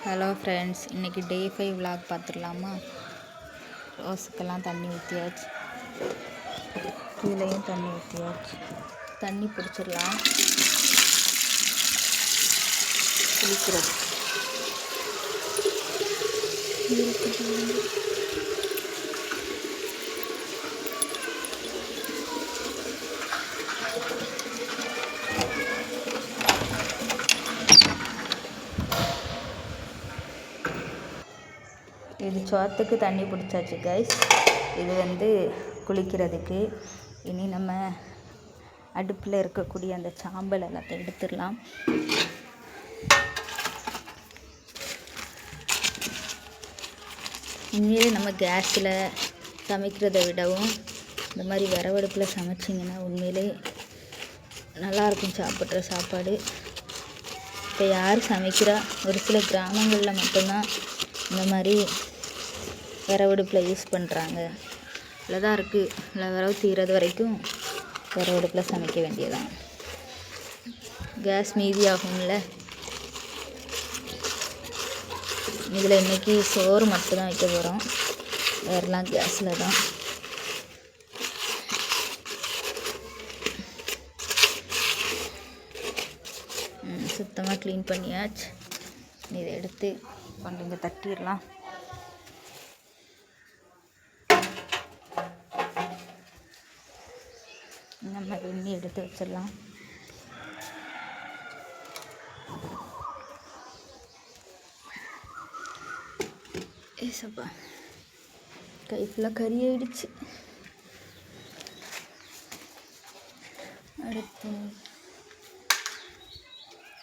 Hello friends, இன்றைக்கி டே 5 vlog பார்த்துடலாமா? ரோஸுக்கெல்லாம் தண்ணி ஊற்றியாச்சு, கீழேயும் தண்ணி ஊற்றியாச்சு. தண்ணி பிடிச்சிடலாம் குளிக்கிறது. இது சோத்துக்கு தண்ணி பிடிச்சாச்சு கைஸ். இது குளிக்கிறதுக்கு. இனி நம்ம அடுப்பில் இருக்கக்கூடிய அந்த சாம்பல் எல்லாத்தையும் எடுத்துடலாம். உண்மையிலே நம்ம கேஸில் சமைக்கிறத விடவும் இந்த மாதிரி விறவடுப்பில் சமைச்சிங்கன்னா உண்மையிலே நல்லாயிருக்கும் சாப்பிட்ற சாப்பாடு. இப்போ யார் சமைக்கிறா? ஒரு சில கிராமங்களில் மட்டும்தான் இந்த மாதிரி விறவடுப்பில் யூஸ் பண்ணுறாங்க. இதில் தான் இருக்குது. இல்லை விறகு தீர்றது வரைக்கும் விறவடுப்பில் சமைக்க வேண்டியதான். கேஸ் மீதி ஆகும்ல. இதில் இன்றைக்கி சோறு மட்டும்தான் வைக்க போகிறோம். வேறெல்லாம் கேஸில் தான். சுத்தமாக க்ளீன் பண்ணியாச்சு. இதை எடுத்து கொஞ்சம் தட்டிடலாம். நம்ம வெண்ணி எடுத்து வச்சிடலாம். ஏசப்பா, கை ஃபுல்லாக கறி ஆயிடுச்சு. அடுத்து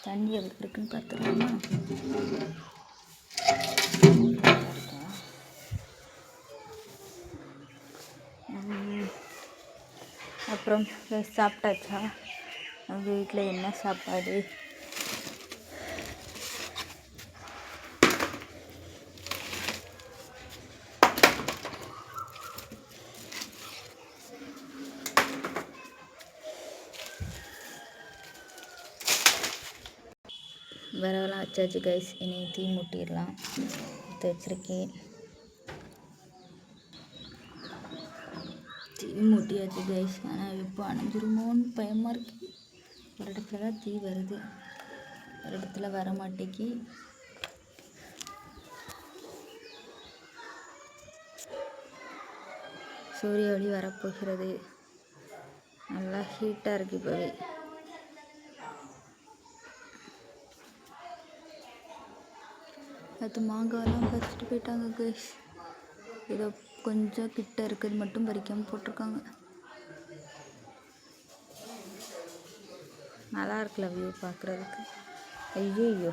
தண்ணி எவ்வளோ இருக்குன்னு பார்த்துடலாமா? அப்புறம் சாப்பிட்டாச்சா? உங்கள் வீட்டில் என்ன சாப்பாடு? விறகெல்லாம் வச்சாச்சு கைஸ். இனி தீ மூட்டிடலாம். எடுத்து வச்சுருக்கேன். தீ மூட்டியாச்சு கைஸ். ஆனால் எப்போ அணைஞ்சிருமோன்னு பயமாக இருக்குது. ஒரு இடத்துல தான் தீ வருது, ஒரு இடத்துல வர மாட்டேங்கி. சூரிய ஒளி வரப்போகிறது. நல்லா ஹீட்டாக இருக்குது இப்போவே. அது மாங்காயெல்லாம் பறிச்சுட்டு போயிட்டாங்க கைஸ். ஏதோ கொஞ்சம் கிட்ட இருக்கிறது மட்டும் பறிக்காமல் போட்டிருக்காங்க. நல்லா இருக்குல்ல வியூ பார்க்குறதுக்கு. ஐயோ,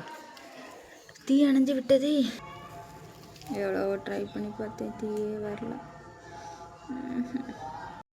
தீ அணைஞ்சு விட்டதே. எவ்வளோ ட்ரை பண்ணி பார்த்தேன், தீயே வரல.